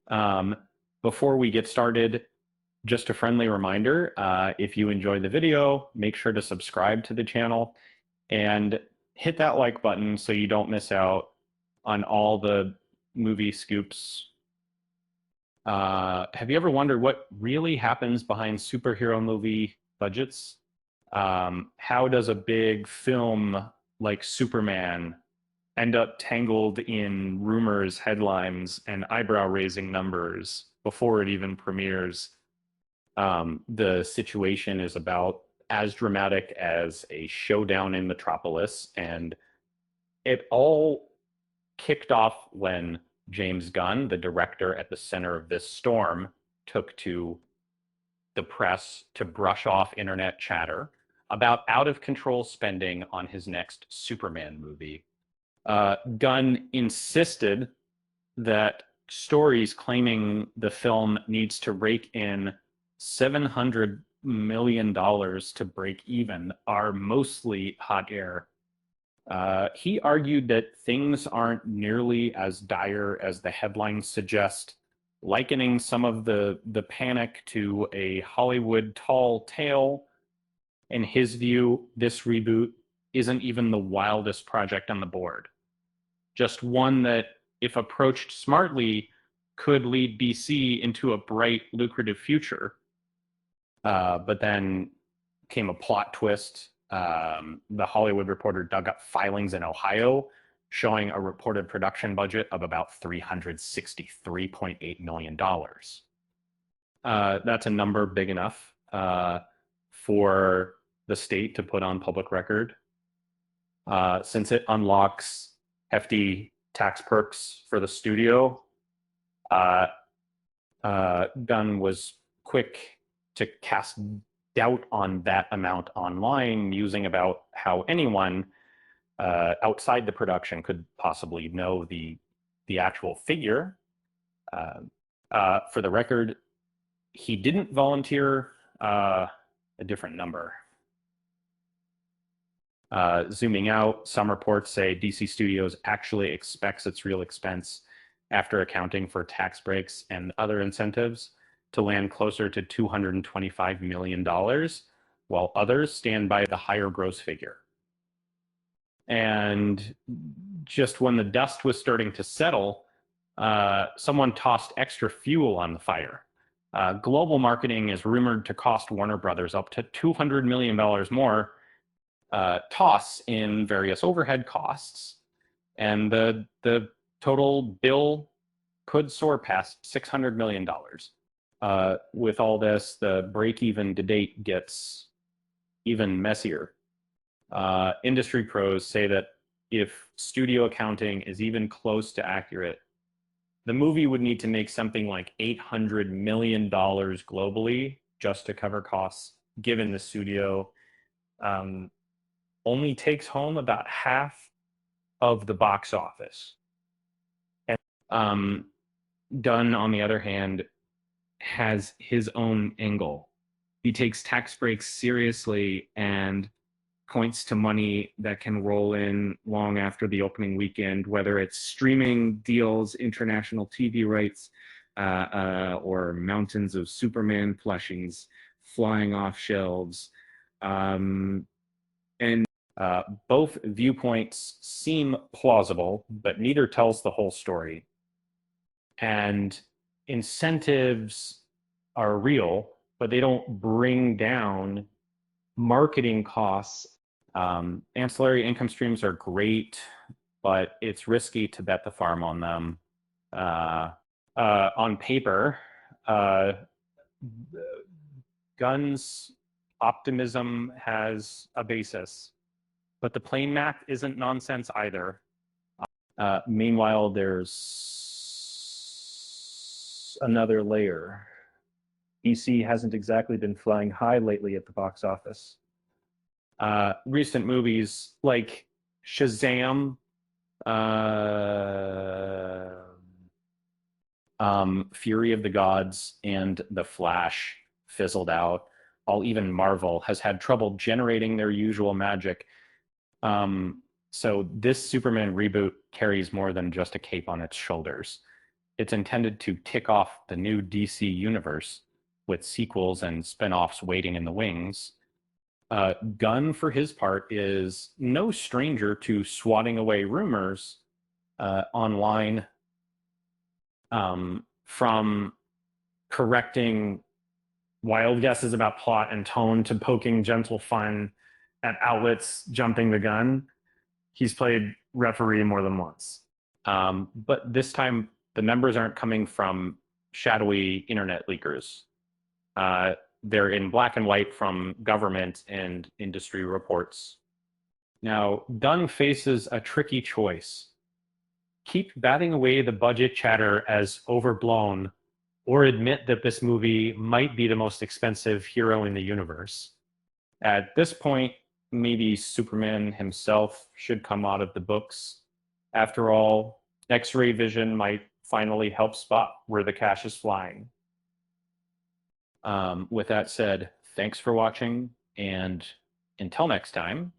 Um, Before we get started, just a friendly reminder, if you enjoy the video, make sure to subscribe to the channel and hit that like button so you don't miss out on all the movie scoops. Have you ever wondered what really happens behind superhero movie budgets? How does a big film like Superman end up tangled in rumors, headlines, and eyebrow-raising numbers before it even premieres? The situation is about as dramatic as a showdown in Metropolis, and it all kicked off when James Gunn, the director at the center of this storm, took to the press to brush off internet chatter about out of control spending on his next Superman movie. Gunn insisted that stories claiming the film needs to rake in $700 million to break even are mostly hot air. He argued that things aren't nearly as dire as the headlines suggest, likening some of the panic to a Hollywood tall tale. In his view, this reboot isn't even the wildest project on the board, just one that, if approached smartly, could lead DC into a bright, lucrative future. But then came a plot twist. The Hollywood Reporter dug up filings in Ohio showing a reported production budget of about $363.8 million. That's a number big enough for the state to put on public record, since it unlocks hefty tax perks for the studio. Gunn was quick to cast doubt on that amount online, musing about how anyone outside the production could possibly know the actual figure. For the record, he didn't volunteer a different number. Zooming out, some reports say DC Studios actually expects its real expense, after accounting for tax breaks and other incentives, to land closer to $225 million, while others stand by the higher gross figure. And just when the dust was starting to settle, someone tossed extra fuel on the fire. Global marketing is rumored to cost Warner Brothers up to $200 million more, toss in various overhead costs, and the total bill could soar past $600 million. With all this, the break-even to date gets even messier. Industry pros say that if studio accounting is even close to accurate, the movie would need to make something like $800 million globally just to cover costs, given the studio only takes home about half of the box office. And Gunn, on the other hand, has his own angle. He takes tax breaks seriously and points to money that can roll in long after the opening weekend, whether it's streaming deals, international TV rights, or mountains of Superman plushings flying off shelves. And both viewpoints seem plausible, but neither tells the whole story. And incentives are real, but they don't bring down marketing costs. Ancillary income streams are great, but it's risky to bet the farm on them. On paper, Gunn's optimism has a basis, but the plain math isn't nonsense either. Meanwhile, there's another layer. DC hasn't exactly been flying high lately at the box office. Recent movies like Shazam, Fury of the Gods, and The Flash fizzled out, while even Marvel has had trouble generating their usual magic. So this Superman reboot carries more than just a cape on its shoulders. It's intended to tick off the new DC universe with sequels and spin-offs waiting in the wings. Gunn, for his part, is no stranger to swatting away rumors online, from correcting wild guesses about plot and tone to poking gentle fun at outlets jumping the gun. He's played referee more than once. But this time, the numbers aren't coming from shadowy internet leakers. They're in black and white from government and industry reports. Now, Gunn faces a tricky choice. Keep batting away the budget chatter as overblown, or admit that this movie might be the most expensive hero in the universe. At this point, maybe Superman himself should come out of the books. After all, X-ray vision might finally help spot where the cash is flying. With that said, thanks for watching, and until next time,